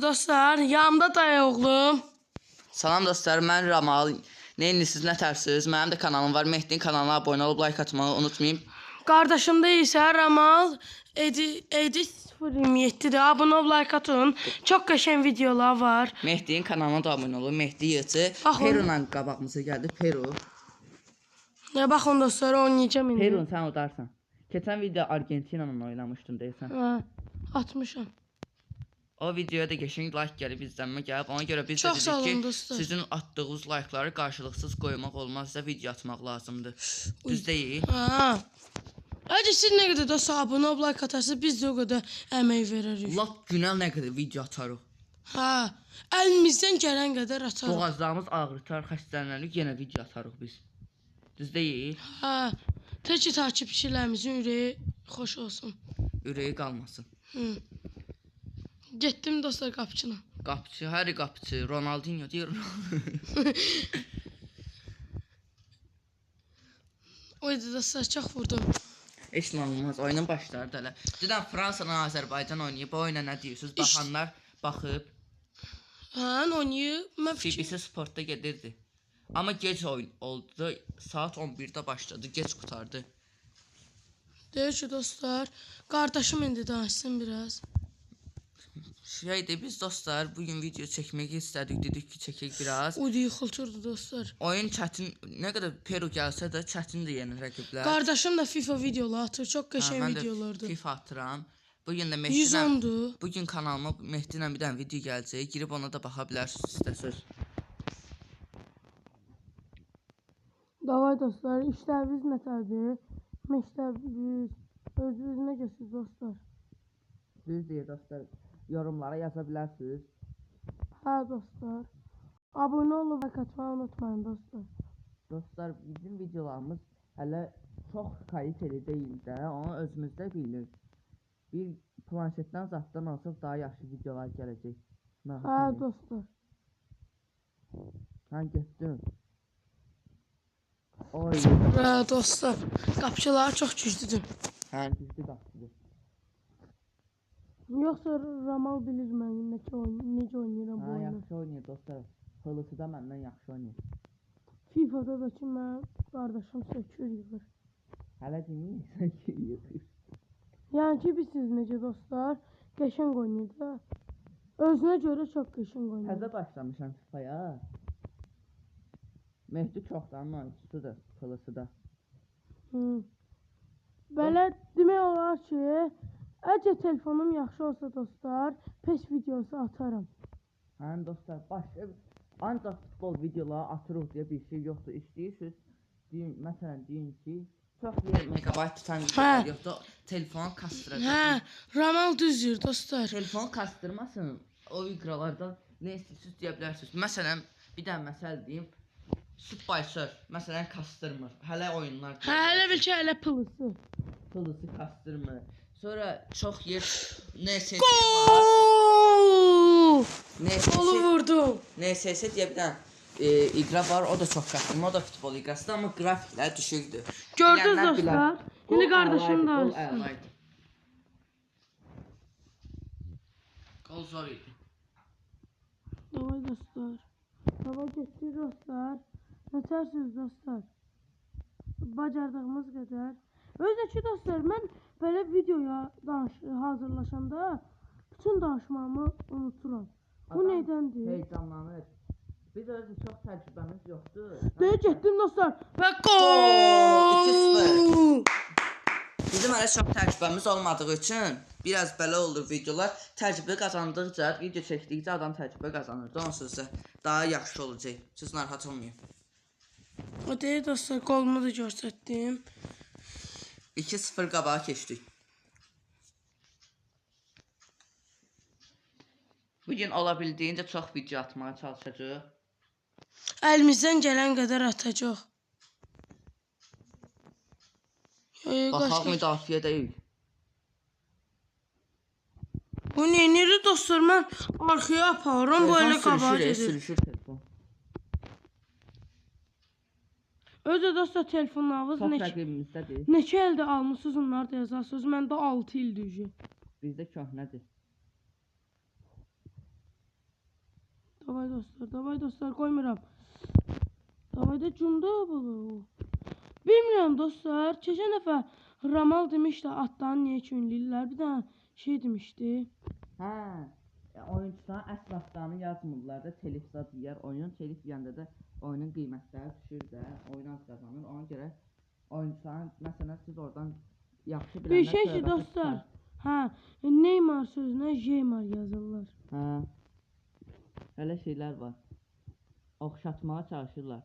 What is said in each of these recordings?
Dostlar, yanımda dayı oğlum. Salam dostlar, mən Ramal. Neyinirsiniz, nə tərsiniz? Mənim də kanalım var. Mehdinin kanalına abunə olub like atmağı unutmayın. Qardaşım da isə Ramal Edis 027-dir. Abunə olub like atın. Çox qəşəng videolar var. Mehdinin kanalına da abunə olun. Mehdi yığıcı. Peru'la qabağımıza gəldi. Peru. Ya baxın dostlar, oynayacağım indi. Peru sən udarsan. Keçən video Argentina'nın oynamışdın deyəsən. Hə, atmışam. O videoya da qəşəng like gəlib, izlənmə gəlib. Ona görə biz də Çox sağ olun dedik ki, dostlar. sizin atdığınız like'ları qarşılıqsız qoymaq olmaz, sizə video atmaq lazımdır. Düz deyil. Hə. Əgər siz nə qədər də abunə olub like atarsınız, biz də o qədər əmək verərik. Lap günə nə qədər video atarıq. Hə, əlimizdən gələn qədər atarıq. Boğazlarımız ağrıtar, xəstələnərik, yenə video atarıq biz. Düz deyil. Hə, tək ki takipçilərimizin ürəyi xoş olsun. Ürəyi qalmasın. Hı. Getdim dostlar qapıçına. Qapıçı, hər qapıçı, Ronaldinho deyir. Oydu dostlar, çox vurdum. Heç nə olmaz, oyunun başlardı hələ. Dünən Fransanla Azərbaycan oynayıb, bu oyuna nə deyirsiniz? Baxanlar baxıb. Hə, oynayıb. Mən BBC Sportda gedirdi. Amma gec oyun oldu, saat 11-də başladı, gec qutardı. deyir ki dostlar, qardaşım indi danışsın biraz. Şeydir, biz dostlar bugün video çəkmək istədik, dedik ki çəkək biraz. Uydu yıxıltırdı dostlar. Oyun çətin, nə qədər Peru gəlsə də çətindir yeni rəqiblər. Qardaşım da FIFA videolar atır, çox qəşəng Mən də videolardır. FIFA atıram. Bugün də Mehdi 110'dur. bugün kanalıma Mehdi ilə bir dənə video gələcək. Girib ona da baxa bilərsiniz istəsəz. Davay dostlar, işləriniz nətərdir? Məktəbiniz, özünüz necəsiz dostlar? Düz deyir dostlar. Yorumlara yaza bilərsiniz. Hə dostlar. Abunə olub və katmayı unutmayın dostlar. Dostlar, bizim videolarımız hələ çox kaliteli deyil də, onu özümüzdə bilirik. Bir planşetdən zatdan alsaq daha yaxşı videolar gələcək. Hə dostlar. Mən getdim. Oy. Hə dostlar. Qapıçılar çox güclüdür. Hə, güclü qapıdır. Yoxsa Ramal bilir məni necə oynayıram bu Hə, oyunu. yaxşı oynayır dostlar. Hılısı da məndən yaxşı oynayır. FIFA'da da ki mən qardaşım sökür yığır. Hələ deməyirsən ki, yığır. Yəni ki bilirsiniz necə dostlar, qəşəng oynayır da. Özünə görə çox qəşəng oynayır. Təzə başlamışam FIFA'ya. Mehdi çoxdan oyunçusudur, Hılısı da. Belə demək olar ki, əgər telefonum yaxşı olsa dostlar, PES videosu atarım. Həm dostlar, başqa ancaq futbol videoları atırıq deyə bir şey yoxdur. İstəyirsiniz, deyin, məsələn deyin ki, çox megabayt tutan videolar yoxdur, telefonu kastıracaq. Hə, Ramal düzdür dostlar. Telefonu kastırmasın, o iqralardan nə istəyirsiniz deyə bilərsiniz. Məsələn, bir dənə məsəl deyim, Subwaysurf, məsələn, kastırmır. Hələ oyunlar. Hə, hələ bil ki, hələ pılısı. Pılısı kastırmır. Sonra çox yer NSS var. Gol! Golu vurdum. NSS deyə bir dənə iqra var, o da çox kastırmır. O da futbol iqrasıdır, amma grafiklər düşükdür. Gördünüz dostlar. İndi qardaşım da alsın. Gol zor idi. Davay dostlar. Davay getdik dostlar. Nətərsiniz dostlar? Bacardığımız qədər. Özdəki dostlar, mən belə videoya hazırlaşanda bütün danışmamı unuturam. Bu nədəndir? Heyecanlanır. Biz özü çox təcrübəmiz yoxdur. Deyə getdim dostlar. Və gol! 2-0. Bizim hələ çox təcrübəmiz olmadığı üçün biraz belə olur videolar. Təcrübə qazandıqca, video çəkdikcə adam təcrübə qazanır. Onsuz da daha yaxşı olacaq. Siz narahat olmayın. O deyir dostlar, qolumu da göstərdim. 2-0 qabağa keçdik. Bugün olabildiyincə çox video atmağa çalışacağıq. Əlimizdən gələn qədər atacaq. Baxaq müdafiə deyil. Bu neyini dostlar, mən arxaya aparıram, bu elə qabağa gedir. Sürüşür telefon. Özü dostlar, telefonlarınız Çox rəqibimizdədir. neçə əldə almışsınız, onları da yazarsınız. Məndə 6 ildir. Bizdə köhnədir. Davay dostlar, qoymuram. Davay da cumda bu. Bilmirəm dostlar, keçən dəfə Ramal demişdi atlarını niyə çünləyirlər. Bir dənə şey demişdi. Hə. Oyunçular əsl atlarını yazmırlar da telif zad yeyər. Oyun telif yeyəndə də oyunun qiymətləri düşür də, oyun az qazanır. Ona görə oyunçuların məsələn siz oradan yaxşı bilənlər Bir şey ki dostlar. Hə, Neymar sözünə Jeymar yazırlar. Hə. Elə şeylər var. Oxşatmağa çalışırlar.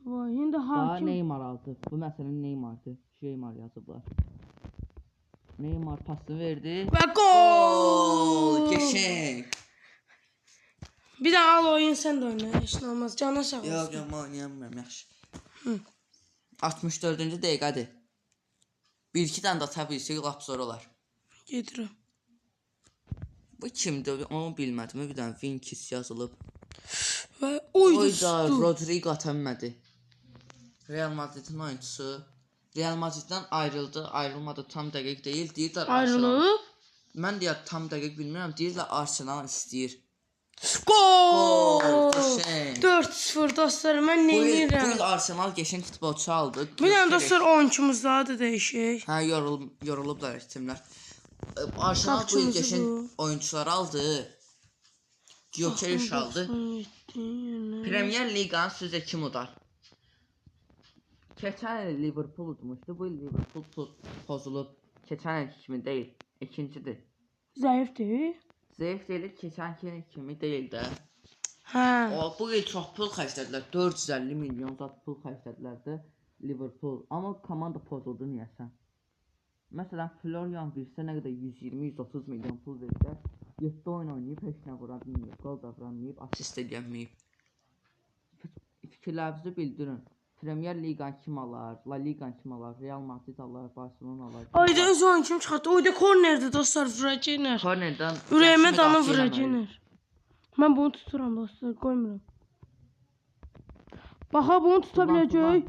Vay, indi Daha hakim. Neymar aldı. Bu məsələn Neymardır. Jeymar yazıblar. Neymar pası verdi. Və gol! Geçək. Bir daha al oyun sən də oyna. Heç nə olmaz. Cana sağ olsun. Yox, oynayamıram, yaxşı. 64-cü dəqiqədir. 1-2 dənə də ata bilsək lap zor olar. Gedirəm. Bu kimdir? Onu bilmədim. Bir dənə Vinkis yazılıb. Və oydu Oyda stu. Rodrigo atanmadı. Real Madrid'in oyuncusu. Real Madrid'den ayrıldı. Ayrılmadı tam dəqiq deyil. Deyirlər Arsenal. Ayrılıb. Mən deyə tam dəqiq bilmirəm. Deyirlər Arsenal istəyir. Gol! Geçen. 4-0 dostlar. Mən Bu il neynirəm? Arsenal geçen futbolçu aldı. Bir dənə dostlar oyuncumuz daha da dəyişik. Hə yorulublar timlər. Arsenal bu il Qapçımızı geçen bu. oyuncular aldı. Gyökeres aldı. Premier Liganın sizə kim udar? Keçən il Liverpool udmuşdu. Bu il Liverpool pozulub. Keçən il kimi deyil. İkincidir. Zəifdir. Zəif deyil, keçən il kimi deyil də. Hə. O bu il çox pul xərclədilər. 450 milyon zat pul xərclədilər də Liverpool. Amma komanda pozuldu niyəsə. Məsələn, Florian Wirtzə nə qədər 120-130 milyon pul verdilər. 7 oyun oynayıb, heç nə vura bilməyib, gol da vura bilməyib, asist edəməyib. Fikirlərinizi bildirin. Premier Ligan kim alar, La Ligan kim alar, Real Madrid alar, Barcelona alar. Oyda öz oyun kim çıxartdı? Oyda kornerdir dostlar, vuracaqlar. Kornerdən Ürəyimə danı vuracaqlar. Mən bunu tuturam dostlar, qoymuram. Baxa bunu tuta biləcək.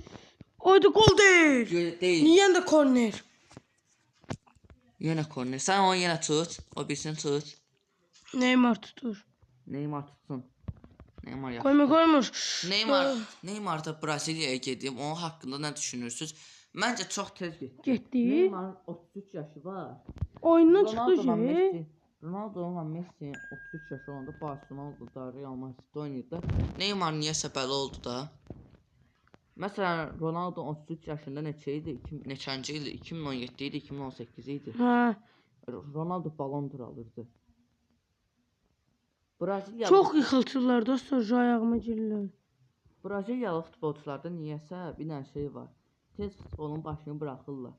Oyda gol deyil. Deyil. Niyə də korner? Yenə korner. Sən onu yenə tut. O birisini tut. Neymar tutur. Neymar tutsun. Neymar yaxşı. Qoymur. Neymar da Braziliyaya gedib. Onun haqqında nə düşünürsüz? Məncə çox tez getdi. Getdi. Neymarın 33 yaşı var. Oyundan çıxdı ki. Ronaldo ilə Messi 33 yaşı olanda Barcelona'da Real Madrid'də oynayırdı. Neymar niyəsə belə oldu da. Məsələn, Ronaldo 33 yaşında neçə idi? Neçənci ildir? 2017 idi, 2018 idi. Hə. Ronaldo Ballon d'Or alırdı. Braziliya Çox yıxıltırlar dostlar, şu ayağıma girirlər. Braziliyalı futbolçularda niyəsə bir dənə şey var. Tez futbolun başını buraxırlar.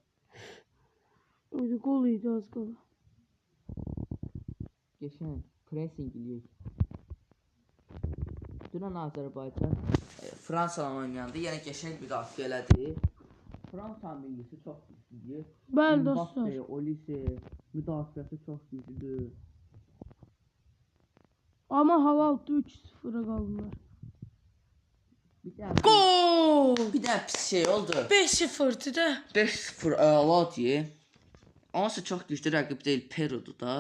Oyda gol idi az qala. Geçən pressing eləyir. Dünən Azərbaycan Fransanla oynayanda yenə qəşəng müdafiə elədi. Fransa millisi çox güclüdür. Bəli dostlar. Olise müdafiəsi çox güclüdür. Amma halal 3-0'a qaldılar. Gol! Gol! Bir də pis şey oldu. 5-0'dı da. 5-0 əla deyə. Onsa çox güclü rəqib deyil, Peru'dur da.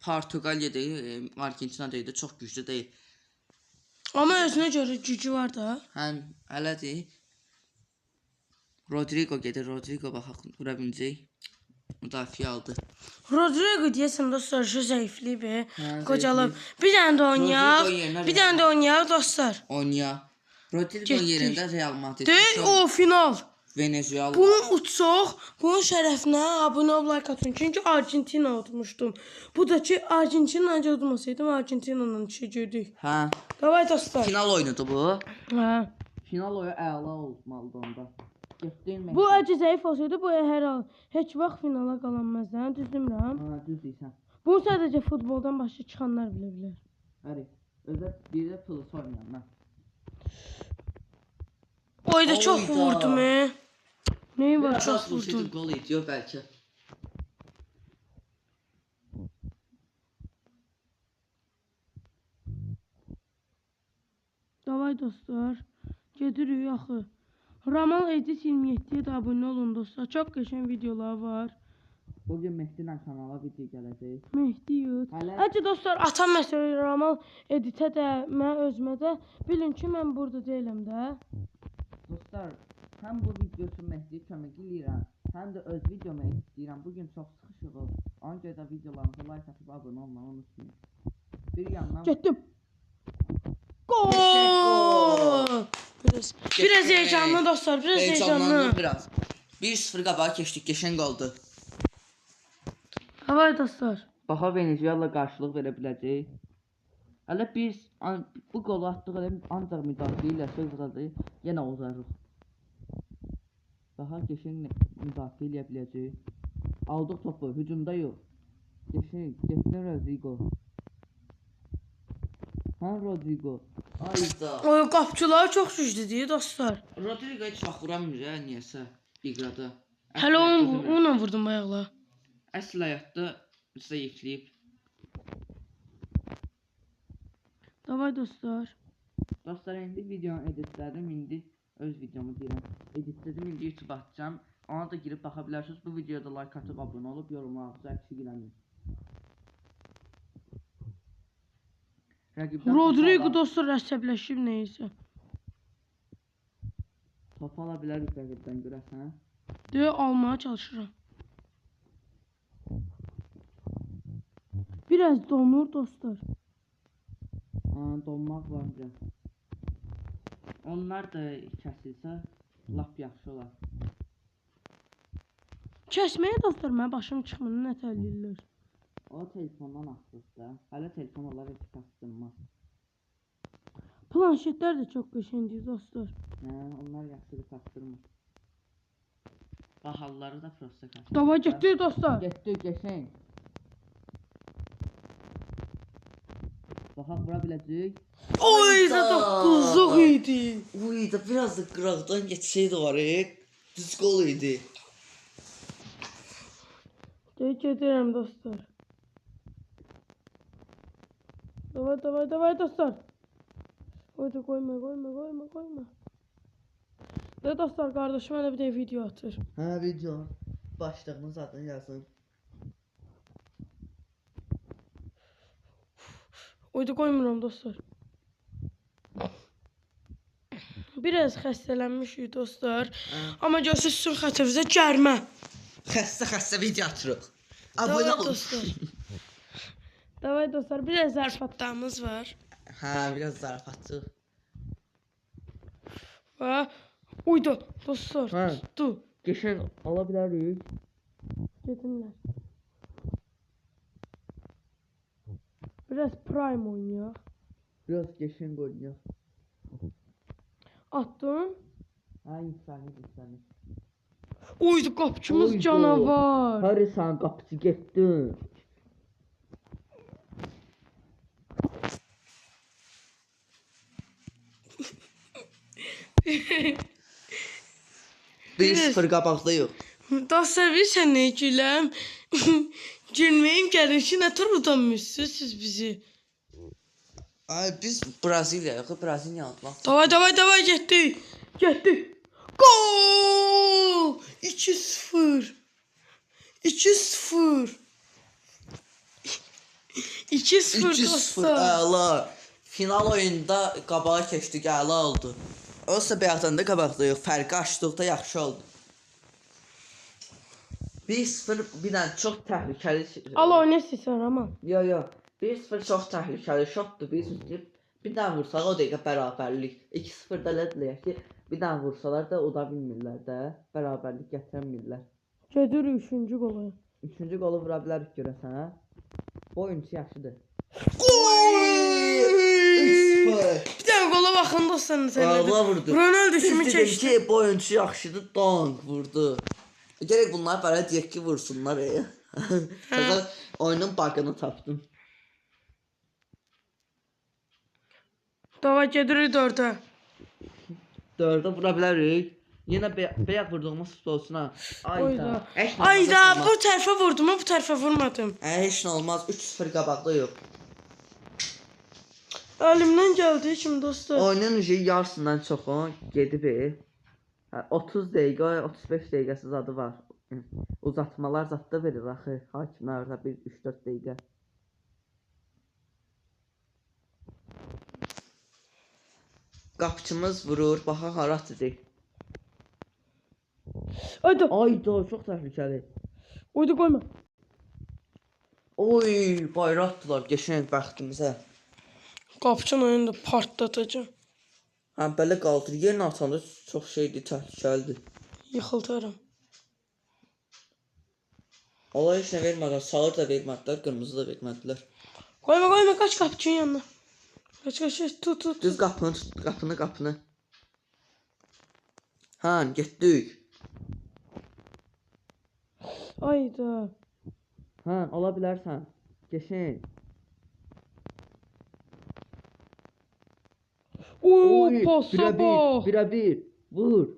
Portuqaliya deyil, Argentina deyil, çox güclü deyil. Amma özünə görə gücü var da. Həm elədir. Rodrigo gedir, Rodrigo baxaq vura biləcək. Müdafiə aldı. Rodrigo deyəsən dostlar şu zəifliyib, Hə, qocalıb. Bir dənə də oynayaq. Rodrigo yerinə Bir dənə də oynayaq dostlar. Oyna. Rodrigo Getdik. yerində Real Madrid. Deyil o final. Venezuela. Bunu uçsaq, bunun şərəfinə abunə ol, like atın. Çünki Argentina udmuşdum. Bu da ki Argentina udmasaydım Argentina'nın düşəcəkdik. Hə. Davay dostlar. Final oyunudur bu. Hə. Final oyu əla olmalıdır onda. Getdin Bu acı zəif olsaydı bu hər hal heç vaxt finala qalanmazdı. Düz demirəm? Hə, düz deyirsən. Bunu sadəcə futboldan başqa çıxanlar bilə bilər. Həri. Özə bir də plus oynayanlar. Oyda çox Oyda. vurdum. Neyi var Biraz çox vursaydı vurdum. gol ediyor bəlkə. Davay dostlar. Gedirik axı. Ramal Edis 27'ye də abunə olun dostlar. Çox qəşəng videolar var. Bugün Mehdi ilə kanala video gələcək. Mehdi yut. Hələ- Həcə dostlar, atam məsələ Ramal editə də, mən özümə də bilin ki, mən burada deyiləm də. Dostlar, həm bu video üçün Mehdiyə kömək eləyirəm, həm də öz videomu editləyirəm. Bugün çox sıxışığıq. Ona görə də videolarımıza like atıb abunə olmağı unutmayın. Bir yandan Getdim. Gol! Biraz heyecanlı dostlar, biraz heyecanlı. heyecanlandım biraz. 1-0 qabağa keçdik, qəşəng oldu. Havay dostlar. Baxa Venezuela qarşılıq verə biləcək. Hələ biz bu qolu atdıq, elə ancaq müdafiə ilə vuracağıq, yenə uzarıq. Baxa qəşəng müdafiə eləyə biləcək. Aldıq topu, hücumda yox. Qəşəng, getdi Rodrigo. Hə Rodrigo. Ayda. O qapçılar çox güclüdür dostlar. Rodrigo heç vaxt vuramır ya, niyəsə iqrada. Hələ onunla vurdum bayaqla. Əsl həyatda zəifləyib. Davay dostlar. Dostlar, indi videonu editlədim, indi öz videomu deyirəm. Editlədim, indi YouTube atacağım. Ona da girib baxa bilərsiniz. Bu videoda like atıb abunə olub yorumlarınızı əksik eləməyin. Rodrigo dostlar əsəbləşib neysə. Topu ala bilərik rəqibdən görəsən. Deyə almaya çalışıram. Biraz donur dostlar. Donmaq var biraz. Onlar da kəsilsə lap yaxşı olar. Kəsməyə dostlar, mənə başım çıxmır, nə təlirlər. O telefondan asılır da. Hələ telefon olar heç kastırmaz. Planşetlər də çox qəşəngdir dostlar. Onlar yaxşıdır kastırmır. Bahalları da prosta kastırmır. Davay getdik dostlar. Getdi qəşəng. Baxa vura biləcək. Oy, zaten qızıq idi. Uy da biraz da qıraqdan geçseydi var düz gol idi. Gedirəm dostlar. Davay dostlar. Oyda koyma. De dostlar, kardeşim hələ bir də video atır. Hə video. Başlığını zaten yazın. Oyda koymuram dostlar. Biraz xəstələnmişik dostlar. Amma görürsünüz sizin xətrinizə cərmə. Xəstə video atırıq. Abunə Davay olun. dostlar. Davay dostlar, biraz zarafatlarımız var. Hə, biraz zarafatçı. Və uydu dostlar. Hə. Tutdu. Qəşəng ala bilərik. Gedinlər. Biraz prime oynayaq. Biraz qəşəng oynayaq. Attın. Hə, insanı. Uydu qapçımız Uydu. canavar. Hadi sen qapıcı getdin. Bir sıfır qabaqdayıq. Dostlar, bilirsən nə güləm? Gülməyim gəlir ki, nə tür utanmışsınız siz bizi. Ay biz Braziliyayıq, Braziliya atmaq. Davay getdik. Gol! 2-0. 2-0 dostlar. Əla. Final oyunda qabağa keçdik, əla oldu. Olsa bayaqdan da qabaqdayıq, fərqi açdıqda yaxşı oldu. 1-0 bir dənə çox təhlükəli. Al oynayırsan Raman. Yo. 1-0 çox təhlükəli şotdur. Bir dənə vursaq o dəqiqə bərabərlik. 2-0 da elədilər ki, bir dənə vursalar da uda bilmirlər də, bərabərlik gətirmirlər. Gedirik 3-cü qola. 3-cü qolu vura bilərik görəsən, hə? Bu oyunçu yaxşıdır. Gol! 3-0. Bir dənə qola baxın dostlar nə Allah vurdu. Ronaldo kimi Dedim keçdi. ki, bu oyunçu yaxşıdır, donk vurdu. Gerek bunlar belə deyək ki, vursunlar. Sonra oyunun bug'ını tapdım. Davay gedirik 4-ə. 4'e vura bilərik. Yenə bəyək vurduğumuz futbolçuna. Ayda. Heç nə olmaz, Ayda, heç nə bu tərəfə vurdum, bu tərəfə vurmadım. olmaz. Heç nə olmaz. 3-0 qabaqdayıq. Əlimdən gəldiyi kimi dostlar. Oyunun yarısından çoxu gedib. 30 dəqiqə, 35 dəqiqəsiz adı var Uzatmalar zətdə verir axı. Hakimlər orada bir 3-4 dəqiqə. Qapıçımız vurur. Baxa hara atacaq. Haydi. Ayda çox təhlükəli. Oydu koyma. Oy, bayraq atdılar geçən bəxtimizə. Qapıçın oyunu da partlatacağım. Həm belə qaldır. Yerin atanda çox şeydir, təhlükəlidir. Yıxıltaram. Allah heç nə vermədən, sarı da vermədilər, qırmızı da vermədilər. Koyma kaç kapıçının yanına. Kaç tut. Düz qapını tut, qapını. Hə, getdik. Ayda. Hə, ola bilərsən. Geçin. Oo pasa bak. 1-1. Vur.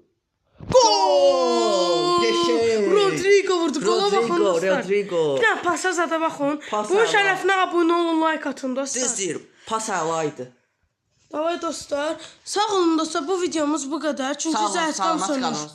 Gol! Geçin. Rodrigo vurdu. Gola bakın dostlar. Rodrigo. Bir tane pasa zada bakın. Pas Bunun əla. şərəfinə abunə olun, like atın dostlar. Düz deyir, pas əlaydı. Davay dostlar. Sağ olun dostlar. Bu videomuz bu kadar. Çünkü Sağ olun, zəhətdən salamat sonra. qalın.